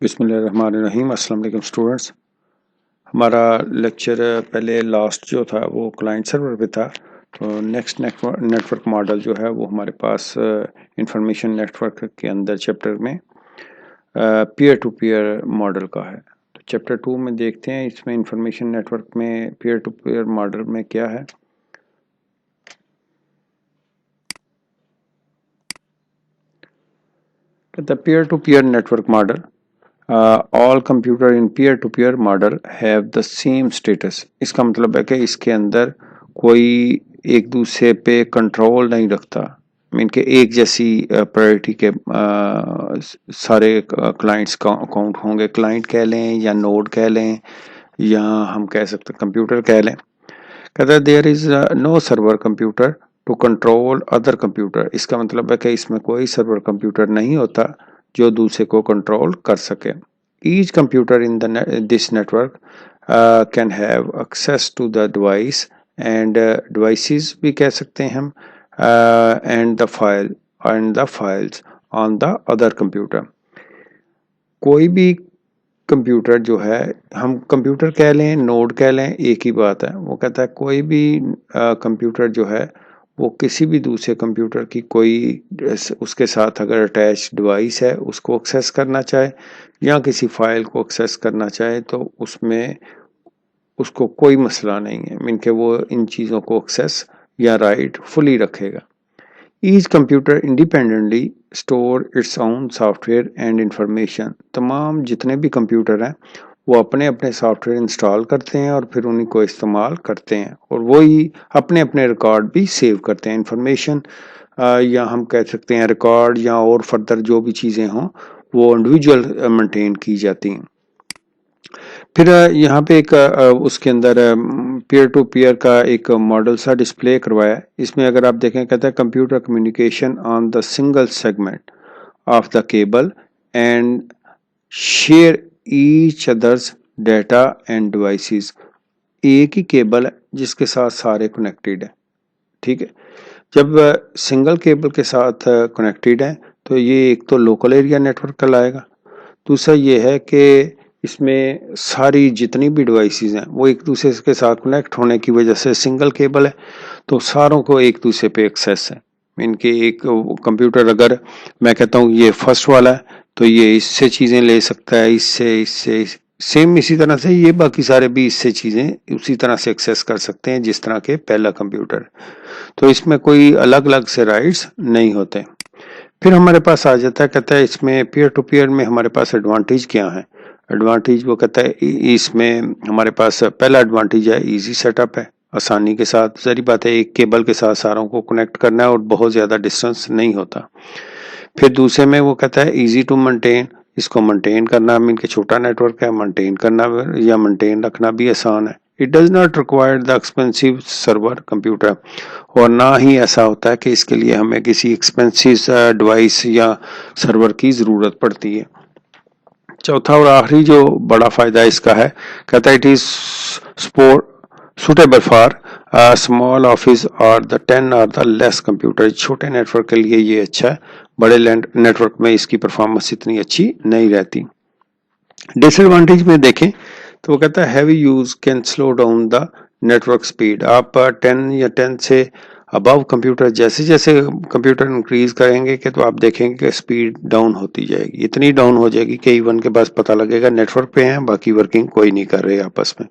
बिस्मिल्लाहिर्रहमानिर्रहीम। अस्सलाम वालेकुम स्टूडेंट्स। हमारा लेक्चर पहले लास्ट जो था वो क्लाइंट सर्वर पे था। तो नेक्स्ट नेटवर्क मॉडल जो है वो हमारे पास इंफॉर्मेशन नेटवर्क के अंदर चैप्टर में पीयर टू पीयर मॉडल का है। तो चैप्टर 2 में देखते हैं इसमें इंफॉर्मेशन नेटवर्क में पीयर टू पीयर मॉडल में क्या है। The peer-to-peer network model. All computer in peer-to-peer model have the same status. इसका मतलब है कि इसके अंदर कोई एक दूसरे पे कंट्रोल नहीं रखता। मीन के एक जैसी प्रायोरिटी के सारे क्लाइंट्स अकाउंट होंगे। क्लाइंट कह लें या नोड कह लें या हम कह सकते हैं कंप्यूटर कह लें। कहता है there is no server computer to control other computer. इसका मतलब है कि इसमें कोई सर्वर कंप्यूटर नहीं होता जो दूसरे को कंट्रोल कर सके। Each computer in this network can have access to the device and devices भी कह सकते हैं हम and the files on the other computer. कोई भी कंप्यूटर जो है, हम कंप्यूटर कह लें नोड कह लें एक ही बात है। वो कहता है कोई भी कंप्यूटर जो है वो किसी भी दूसरे कंप्यूटर की कोई उसके साथ अगर अटैच डिवाइस है उसको एक्सेस करना चाहे या किसी फाइल को एक्सेस करना चाहे तो उसमें उसको कोई मसला नहीं है। मीन के वो इन चीज़ों को एक्सेस या राइट फुली रखेगा। Each computer independently store its own software and information. तमाम जितने भी कंप्यूटर हैं वो अपने अपने सॉफ्टवेयर इंस्टॉल करते हैं और फिर उन्हीं को इस्तेमाल करते हैं और वही अपने अपने रिकॉर्ड भी सेव करते हैं। इंफॉर्मेशन या हम कह सकते हैं रिकॉर्ड या और फर्दर जो भी चीज़ें हों वो इंडिविजुअल मेंटेन की जाती हैं। फिर यहाँ पे एक उसके अंदर पीयर टू पीयर का एक मॉडल सा डिस्प्ले करवाया। इसमें अगर आप देखें कहता है computer communication on the single segment of the cable and share each others data end devices. एक ही केबल है जिसके साथ सारे कनेक्टेड है। ठीक है, जब सिंगल केबल के साथ कनेक्टेड है तो ये एक तो लोकल एरिया नेटवर्क कहलाएगा। दूसरा ये है कि इसमें सारी जितनी भी डिवाइसेस हैं वो एक दूसरे के साथ कनेक्ट होने की वजह से सिंगल केबल है तो सारों को एक दूसरे पे एक्सेस है। इनके एक कंप्यूटर अगर मैं कहता हूँ ये फर्स्ट वाला है तो ये इससे चीज़ें ले सकता है, इससे सेम इसी तरह से ये बाकी सारे भी इससे चीज़ें उसी तरह से एक्सेस कर सकते हैं जिस तरह के पहला कंप्यूटर। तो इसमें कोई अलग अलग से राइट्स नहीं होते। फिर हमारे पास आ जाता है कहता है इसमें पीयर टू पीयर में हमारे पास एडवांटेज क्या है। एडवांटेज वो कहता है इसमें हमारे पास पहला एडवांटेज है इजी सेटअप है, आसानी के साथ। सारी बात है एक केबल के साथ सारों को कनेक्ट करना है और बहुत ज़्यादा डिस्टेंस नहीं होता। फिर दूसरे में वो कहता है इजी टू मेंटेन, इसको मेंटेन करना मीन के छोटा नेटवर्क है, मेंटेन करना या मेंटेन रखना भी आसान है। It does not require the expensive server computer, और ना ही ऐसा होता है कि इसके लिए हमें किसी एक्सपेंसिव डिवाइस या सर्वर की ज़रूरत पड़ती है। चौथा और आखिरी जो बड़ा फ़ायदा इसका है कहता है it is suitable for small office और द 10 और द लेस कंप्यूटर। छोटे नेटवर्क के लिए ये अच्छा है, बड़े नेटवर्क में इसकी परफॉर्मेंस इतनी अच्छी नहीं रहती। डिसएडवांटेज में देखें तो वो कहता है heavy use can slow down the network speed. आप 10 या 10 से अबव कंप्यूटर जैसे जैसे कंप्यूटर इंक्रीज करेंगे कि तो आप देखेंगे कि स्पीड डाउन होती जाएगी, इतनी डाउन हो जाएगी कि इवन के पास पता लगेगा नेटवर्क पे हैं, बाकी वर्किंग कोई नहीं कर रहे आपस में।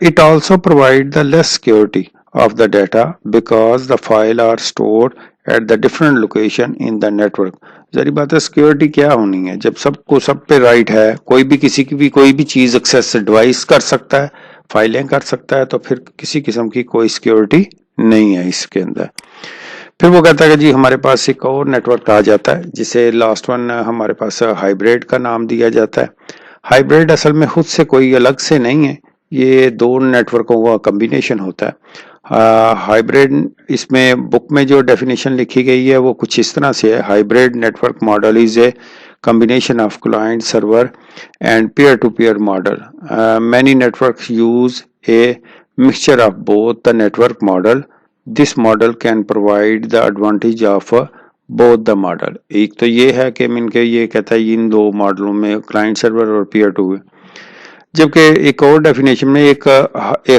It also provides the less security of the data because the file are stored at the different location in the network. जरी बात है सिक्योरिटी क्या होनी है जब सबको सब पे राइट है, कोई भी किसी की भी कोई भी चीज एक्सेस डिवाइस कर सकता है, फाइलें कर सकता है, तो फिर किसी किस्म की कोई सिक्योरिटी नहीं है इसके अंदर। फिर वो कहता है कि जी हमारे पास एक और नेटवर्क आ जाता है जिसे लास्ट वन हमारे पास हाइब्रिड का नाम दिया जाता है। हाइब्रिड असल में खुद से कोई अलग से नहीं है, ये दो नेटवर्कों का कम्बिनेशन होता है। हाइब्रिड इसमें बुक में जो डेफिनेशन लिखी गई है वो कुछ इस तरह से है। Hybrid network model is a combination of client server and peer-to-peer model. Many networks use a mixture of both the network model. This model can provide the advantage of both the model. एक तो ये है कि mean के ये कहता है इन दो मॉडलों में क्लाइंट सर्वर और पीयर टू, जबकि एक और डेफिनेशन में एक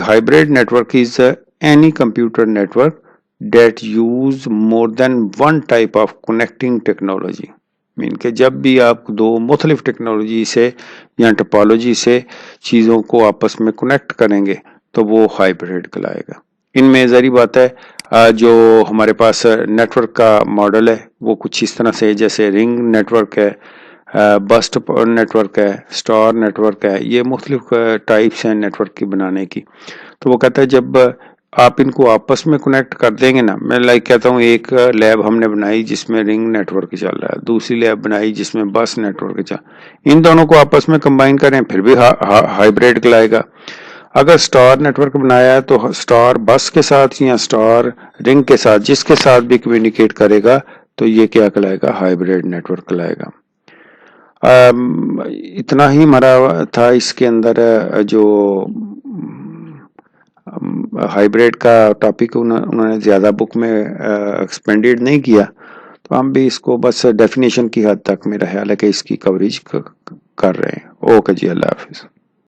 hybrid network is any computer network that use more than one type of connecting technology. Mean के जब भी आप दो मुख्तलिफ टेक्नोलॉजी से या टोपोलॉजी से चीज़ों को आपस में कनेक्ट करेंगे तो वो हाइब्रिड कहलाएगा। इनमें ज़ाहिर बात है जो हमारे पास नेटवर्क का मॉडल है वो कुछ इस तरह से, जैसे रिंग नेटवर्क है, बस्ट नेटवर्क है, स्टार नेटवर्क है, ये मुख्तलिफ टाइप्स हैं नेटवर्क की बनाने की। तो वो कहता है जब आप इनको आपस में कनेक्ट कर देंगे ना, मैं लाइक कहता हूँ एक लैब हमने बनाई जिसमें रिंग नेटवर्क चल रहा है, दूसरी लैब बनाई जिसमें बस नेटवर्क चल, इन दोनों को आपस में कंबाइन करें फिर भी हाइब्रिड कहलाएगा। अगर स्टार नेटवर्क बनाया है तो स्टार बस के साथ या स्टार रिंग के साथ, जिसके साथ भी कम्युनिकेट करेगा तो ये क्या कहलाएगा, हाइब्रिड नेटवर्क कहलाएगा। इतना ही हमारा था इसके अंदर जो हाइब्रिड का टॉपिक उन्होंने ज़्यादा बुक में एक्सपेंडेड नहीं किया, तो हम भी इसको बस डेफिनेशन की हद तक मेरा ख्याल है कि इसकी कवरेज कर रहे हैं। ओके जी, अल्लाह हाफिज़।